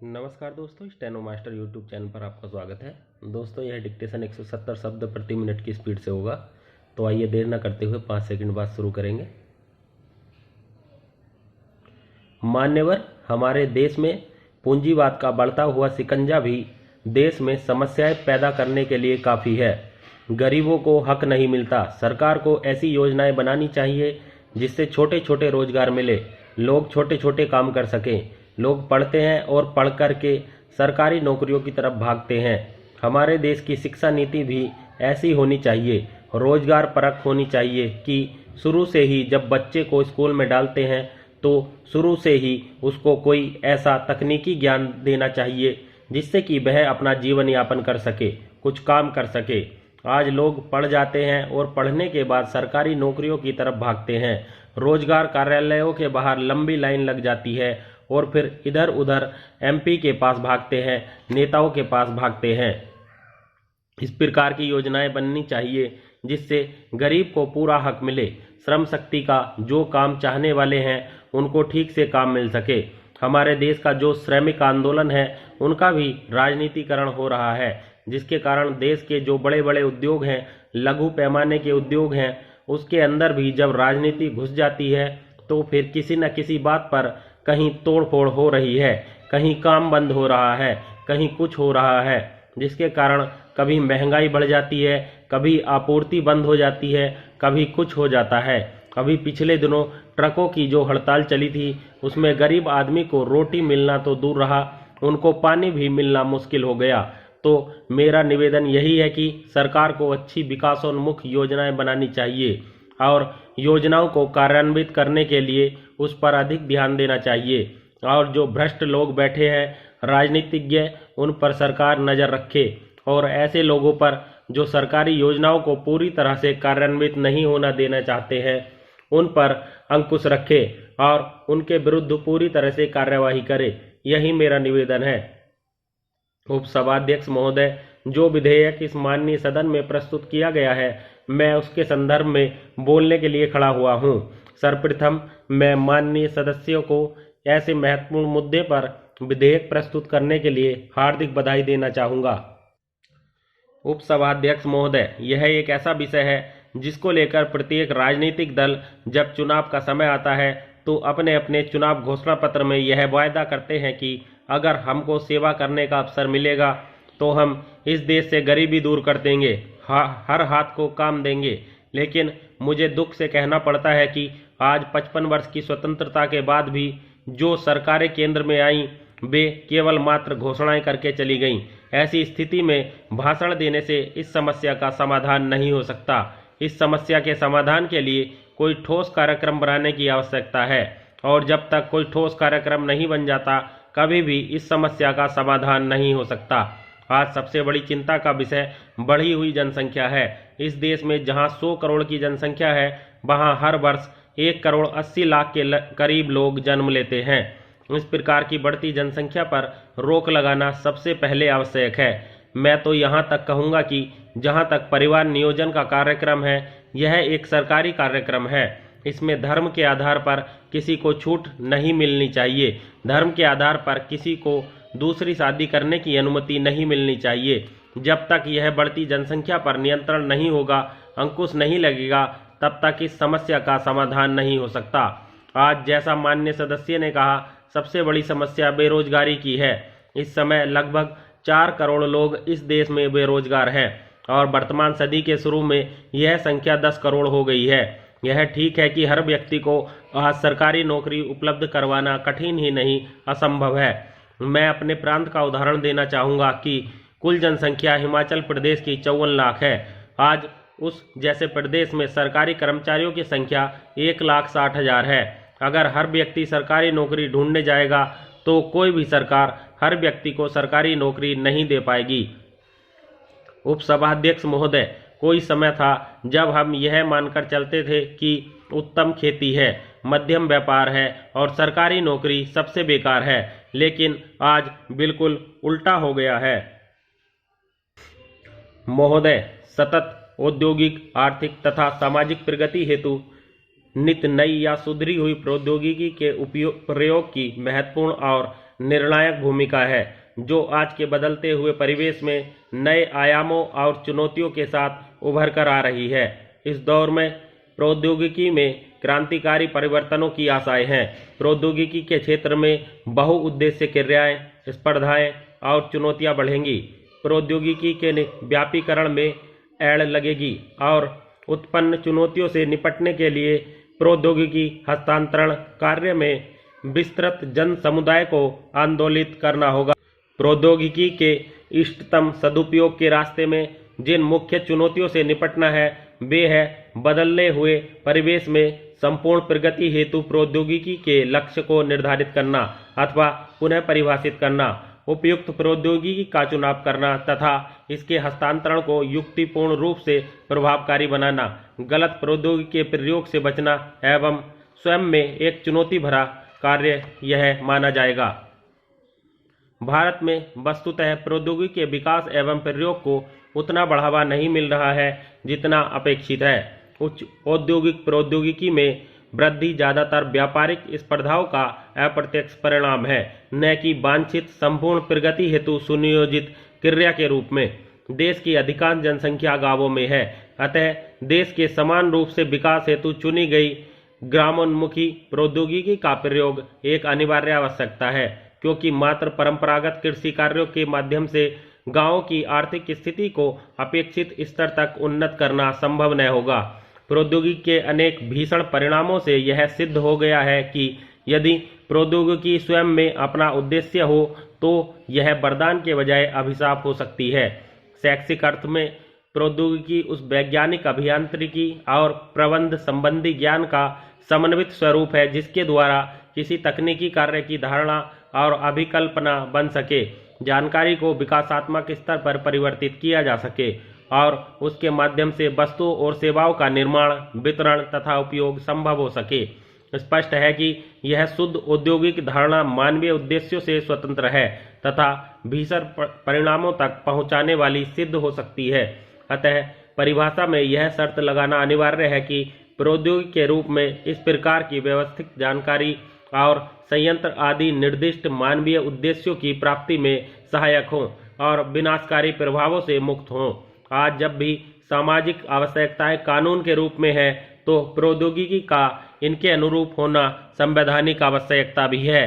नमस्कार दोस्तों, steno master YouTube channel पर आपका स्वागत है। दोस्तों, यह डिक्टेशन 170 शब्द प्रति मिनट की स्पीड से होगा। तो आइए देर न करते हुए 5 सेकंड बाद शुरू करेंगे। मान्यवर, हमारे देश में पूंजीवाद का बढ़ता हुआ शिकंजा भी देश में समस्याएं पैदा करने के लिए काफ़ी है। गरीबों को हक नहीं मिलता। सरकार को ऐसी योजनाएं बनानी चाहिए जिससे छोटे छोटे रोजगार मिले, लोग छोटे छोटे काम कर सकें। लोग पढ़ते हैं और पढ़ कर के सरकारी नौकरियों की तरफ भागते हैं। हमारे देश की शिक्षा नीति भी ऐसी होनी चाहिए, रोजगार परक होनी चाहिए कि शुरू से ही जब बच्चे को स्कूल में डालते हैं तो शुरू से ही उसको कोई ऐसा तकनीकी ज्ञान देना चाहिए जिससे कि वह अपना जीवन यापन कर सके, कुछ काम कर सके। आज लोग पढ़ जाते हैं और पढ़ने के बाद सरकारी नौकरियों की तरफ भागते हैं। रोजगार कार्यालयों के बाहर लंबी लाइन लग जाती है और फिर इधर उधर एमपी के पास भागते हैं, नेताओं के पास भागते हैं। इस प्रकार की योजनाएं बननी चाहिए जिससे गरीब को पूरा हक मिले। श्रम शक्ति का जो काम चाहने वाले हैं उनको ठीक से काम मिल सके। हमारे देश का जो श्रमिक आंदोलन है उनका भी राजनीतिकरण हो रहा है, जिसके कारण देश के जो बड़े बड़े उद्योग हैं, लघु पैमाने के उद्योग हैं, उसके अंदर भी जब राजनीति घुस जाती है तो फिर किसी न किसी बात पर कहीं तोड़फोड़ हो रही है, कहीं काम बंद हो रहा है, कहीं कुछ हो रहा है, जिसके कारण कभी महंगाई बढ़ जाती है, कभी आपूर्ति बंद हो जाती है, कभी कुछ हो जाता है। अभी पिछले दिनों ट्रकों की जो हड़ताल चली थी उसमें गरीब आदमी को रोटी मिलना तो दूर रहा, उनको पानी भी मिलना मुश्किल हो गया। तो मेरा निवेदन यही है कि सरकार को अच्छी विकासोन्मुख योजनाएं बनानी चाहिए और योजनाओं को कार्यान्वित करने के लिए उस पर अधिक ध्यान देना चाहिए। और जो भ्रष्ट लोग बैठे हैं, राजनीतिज्ञ, उन पर सरकार नज़र रखे और ऐसे लोगों पर जो सरकारी योजनाओं को पूरी तरह से कार्यान्वित नहीं होना देना चाहते हैं उन पर अंकुश रखे और उनके विरुद्ध पूरी तरह से कार्यवाही करे। यही मेरा निवेदन है। उपसभाध्यक्ष महोदय, जो विधेयक इस माननीय सदन में प्रस्तुत किया गया है, मैं उसके संदर्भ में बोलने के लिए खड़ा हुआ हूँ। सर्वप्रथम मैं माननीय सदस्यों को ऐसे महत्वपूर्ण मुद्दे पर विधेयक प्रस्तुत करने के लिए हार्दिक बधाई देना चाहूँगा। उपसभाध्यक्ष महोदय, यह एक ऐसा विषय है जिसको लेकर प्रत्येक राजनीतिक दल जब चुनाव का समय आता है तो अपने अपने चुनाव घोषणा पत्र में यह वायदा करते हैं कि अगर हमको सेवा करने का अवसर मिलेगा तो हम इस देश से गरीबी दूर कर देंगे, हर हाथ को काम देंगे। लेकिन मुझे दुख से कहना पड़ता है कि आज 55 वर्ष की स्वतंत्रता के बाद भी जो सरकारें केंद्र में आईं वे केवल मात्र घोषणाएं करके चली गईं। ऐसी स्थिति में भाषण देने से इस समस्या का समाधान नहीं हो सकता। इस समस्या के समाधान के लिए कोई ठोस कार्यक्रम बनाने की आवश्यकता है और जब तक कोई ठोस कार्यक्रम नहीं बन जाता कभी भी इस समस्या का समाधान नहीं हो सकता। आज सबसे बड़ी चिंता का विषय बढ़ी हुई जनसंख्या है। इस देश में जहां 100 करोड़ की जनसंख्या है वहां हर वर्ष 1 करोड़ 80 लाख के करीब लोग जन्म लेते हैं। इस प्रकार की बढ़ती जनसंख्या पर रोक लगाना सबसे पहले आवश्यक है। मैं तो यहाँ तक कहूँगा कि जहाँ तक परिवार नियोजन का कार्यक्रम है, यह एक सरकारी कार्यक्रम है। इसमें धर्म के आधार पर किसी को छूट नहीं मिलनी चाहिए। धर्म के आधार पर किसी को दूसरी शादी करने की अनुमति नहीं मिलनी चाहिए। जब तक यह बढ़ती जनसंख्या पर नियंत्रण नहीं होगा, अंकुश नहीं लगेगा, तब तक इस समस्या का समाधान नहीं हो सकता। आज जैसा माननीय सदस्य ने कहा, सबसे बड़ी समस्या बेरोजगारी की है। इस समय लगभग 4 करोड़ लोग इस देश में बेरोजगार हैं और वर्तमान सदी के शुरू में यह संख्या 10 करोड़ हो गई है। यह ठीक है कि हर व्यक्ति को आज सरकारी नौकरी उपलब्ध करवाना कठिन ही नहीं, असंभव है। मैं अपने प्रांत का उदाहरण देना चाहूँगा कि कुल जनसंख्या हिमाचल प्रदेश की 54 लाख है। आज उस जैसे प्रदेश में सरकारी कर्मचारियों की संख्या 1,60,000 है। अगर हर व्यक्ति सरकारी नौकरी ढूंढने जाएगा तो कोई भी सरकार हर व्यक्ति को सरकारी नौकरी नहीं दे पाएगी। उपसभाध्यक्ष महोदय, कोई समय था जब हम यह मानकर चलते थे कि उत्तम खेती है, मध्यम व्यापार है और सरकारी नौकरी सबसे बेकार है, लेकिन आज बिल्कुल उल्टा हो गया है। महोदय, सतत औद्योगिक, आर्थिक तथा सामाजिक प्रगति हेतु नित नई या सुधरी हुई प्रौद्योगिकी के प्रयोग की महत्वपूर्ण और निर्णायक भूमिका है, जो आज के बदलते हुए परिवेश में नए आयामों और चुनौतियों के साथ उभर कर आ रही है। इस दौर में प्रौद्योगिकी में क्रांतिकारी परिवर्तनों की आशाएं हैं। प्रौद्योगिकी के क्षेत्र में बहुउद्देश्य क्रियाएं, स्पर्धाएं और चुनौतियां बढ़ेंगी। प्रौद्योगिकी के व्यापीकरण में एड़ लगेगी और उत्पन्न चुनौतियों से निपटने के लिए प्रौद्योगिकी हस्तांतरण कार्य में विस्तृत जन समुदाय को आंदोलित करना होगा। प्रौद्योगिकी के इष्टतम सदुपयोग के रास्ते में जिन मुख्य चुनौतियों से निपटना है वे है बदलने हुए परिवेश में संपूर्ण प्रगति हेतु प्रौद्योगिकी के लक्ष्य को निर्धारित करना अथवा पुनः परिभाषित करना, उपयुक्त प्रौद्योगिकी का चुनाव करना तथा इसके हस्तांतरण को युक्तिपूर्ण रूप से प्रभावकारी बनाना, गलत प्रौद्योगिकी के प्रयोग से बचना एवं स्वयं में एक चुनौती भरा कार्य यह माना जाएगा। भारत में वस्तुतः प्रौद्योगिकी के विकास एवं प्रयोग को उतना बढ़ावा नहीं मिल रहा है जितना अपेक्षित है। उच्च औद्योगिक प्रौद्योगिकी में वृद्धि ज्यादातर व्यापारिक स्पर्धाओं का अप्रत्यक्ष परिणाम है, न कि वांछित संपूर्ण प्रगति हेतु सुनियोजित क्रिया के रूप में। देश की अधिकांश जनसंख्या गांवों में है, अतः देश के समान रूप से विकास हेतु चुनी गई ग्रामोन्मुखी प्रौद्योगिकी का प्रयोग एक अनिवार्य आवश्यकता है, क्योंकि मात्र परंपरागत कृषि कार्यों के माध्यम से गांवों की आर्थिक स्थिति को अपेक्षित स्तर तक उन्नत करना संभव न होगा। प्रौद्योगिकी के अनेक भीषण परिणामों से यह सिद्ध हो गया है कि यदि प्रौद्योगिकी स्वयं में अपना उद्देश्य हो तो यह वरदान के बजाय अभिशाप हो सकती है। शैक्षिक अर्थ में प्रौद्योगिकी उस वैज्ञानिक अभियांत्रिकी और प्रबंध संबंधी ज्ञान का समन्वित स्वरूप है जिसके द्वारा किसी तकनीकी कार्य की धारणा और अभिकल्पना बन सके, जानकारी को विकासात्मक स्तर पर परिवर्तित किया जा सके और उसके माध्यम से वस्तुओं और सेवाओं का निर्माण, वितरण तथा उपयोग संभव हो सके। स्पष्ट है कि यह शुद्ध औद्योगिक धारणा मानवीय उद्देश्यों से स्वतंत्र है तथा भीषण परिणामों तक पहुंचाने वाली सिद्ध हो सकती है। अतः परिभाषा में यह शर्त लगाना अनिवार्य है कि प्रौद्योगिकी के रूप में इस प्रकार की व्यवस्थित जानकारी और संयंत्र आदि निर्दिष्ट मानवीय उद्देश्यों की प्राप्ति में सहायक हों और विनाशकारी प्रभावों से मुक्त हों। आज जब भी सामाजिक आवश्यकताएं कानून के रूप में है तो प्रौद्योगिकी का इनके अनुरूप होना संवैधानिक आवश्यकता भी है।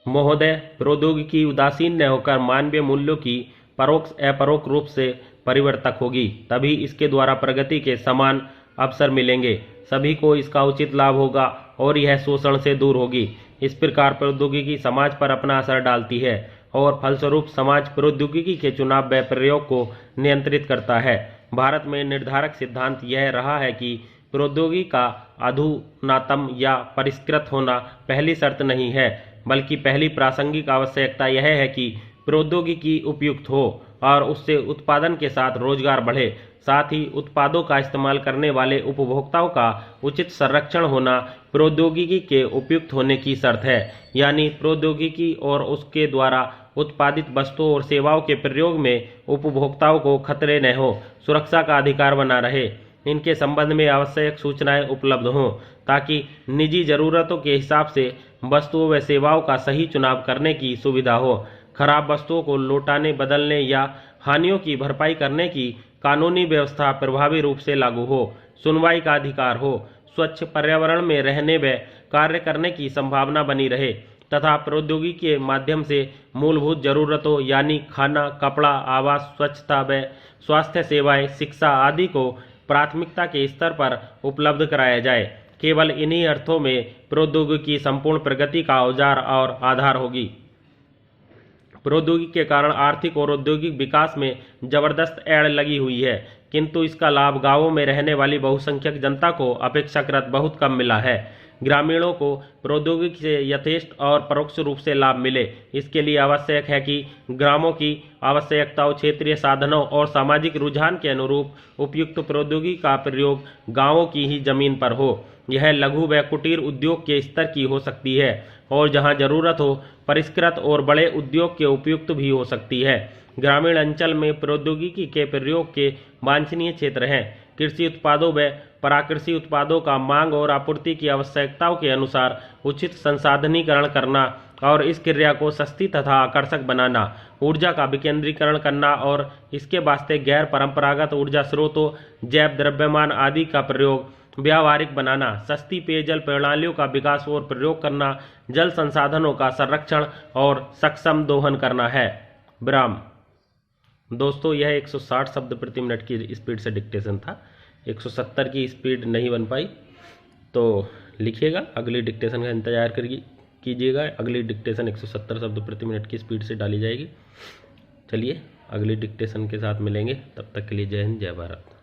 महोदय, प्रौद्योगिकी उदासीन न होकर मानवीय मूल्यों की परोक्ष अपरोक्ष रूप से परिवर्तक होगी, तभी इसके द्वारा प्रगति के समान अवसर मिलेंगे, सभी को इसका उचित लाभ होगा और यह शोषण से दूर होगी। इस प्रकार प्रौद्योगिकी समाज पर अपना असर डालती है और फलस्वरूप समाज प्रौद्योगिकी के चुनाव व प्रयोग को नियंत्रित करता है। भारत में निर्धारक सिद्धांत यह रहा है कि प्रौद्योगिकी का अधुनातम या परिष्कृत होना पहली शर्त नहीं है, बल्कि पहली प्रासंगिक आवश्यकता यह है कि प्रौद्योगिकी उपयुक्त हो और उससे उत्पादन के साथ रोजगार बढ़े। साथ ही उत्पादों का इस्तेमाल करने वाले उपभोक्ताओं का उचित संरक्षण होना प्रौद्योगिकी के उपयुक्त होने की शर्त है, यानी प्रौद्योगिकी और उसके द्वारा उत्पादित वस्तुओं और सेवाओं के प्रयोग में उपभोक्ताओं को खतरे न हो, सुरक्षा का अधिकार बना रहे, इनके संबंध में आवश्यक सूचनाएं उपलब्ध हों ताकि निजी जरूरतों के हिसाब से वस्तुओं व सेवाओं का सही चुनाव करने की सुविधा हो, खराब वस्तुओं को लौटाने, बदलने या हानियों की भरपाई करने की कानूनी व्यवस्था प्रभावी रूप से लागू हो, सुनवाई का अधिकार हो, स्वच्छ पर्यावरण में रहने व कार्य करने की संभावना बनी रहे तथा प्रौद्योगिकी के माध्यम से मूलभूत जरूरतों यानी खाना, कपड़ा, आवास, स्वच्छता व स्वास्थ्य सेवाएं, शिक्षा आदि को प्राथमिकता के स्तर पर उपलब्ध कराया जाए। केवल इन्हीं अर्थों में प्रौद्योगिकी संपूर्ण प्रगति का औजार और आधार होगी। प्रौद्योगिकी के कारण आर्थिक और औद्योगिक विकास में जबरदस्त एड़ लगी हुई है, किंतु इसका लाभ गांवों में रहने वाली बहुसंख्यक जनता को अपेक्षाकृत बहुत कम मिला है। ग्रामीणों को प्रौद्योगिकी से यथेष्ट और परोक्ष रूप से लाभ मिले, इसके लिए आवश्यक है कि ग्रामों की आवश्यकताओं, क्षेत्रीय साधनों और सामाजिक रुझान के अनुरूप उपयुक्त प्रौद्योगिकी का प्रयोग गांवों की ही जमीन पर हो। यह लघु व कुटीर उद्योग के स्तर की हो सकती है और जहां जरूरत हो परिष्कृत और बड़े उद्योग के उपयुक्त भी हो सकती है। ग्रामीण अंचल में प्रौद्योगिकी के प्रयोग के वांछनीय क्षेत्र हैं। कृषि उत्पादों व प्राकृषि उत्पादों का मांग और आपूर्ति की आवश्यकताओं के अनुसार उचित संसाधनीकरण करना और इस क्रिया को सस्ती तथा आकर्षक बनाना, ऊर्जा का विकेंद्रीकरण करना और इसके वास्ते गैर परंपरागत ऊर्जा स्रोतों, जैव द्रव्यमान आदि का प्रयोग व्यावहारिक बनाना, सस्ती पेयजल प्रणालियों का विकास और प्रयोग करना, जल संसाधनों का संरक्षण और सक्षम दोहन करना है। विराम। दोस्तों, यह 160 शब्द प्रति मिनट की स्पीड से डिक्टेशन था। 170 की स्पीड नहीं बन पाई तो लिखिएगा, अगली डिक्टेशन का इंतजार कीजिएगा। अगली डिक्टेशन 170 शब्द प्रति मिनट की स्पीड से डाली जाएगी। चलिए अगली डिक्टेशन के साथ मिलेंगे, तब तक के लिए जय हिंद, जय भारत।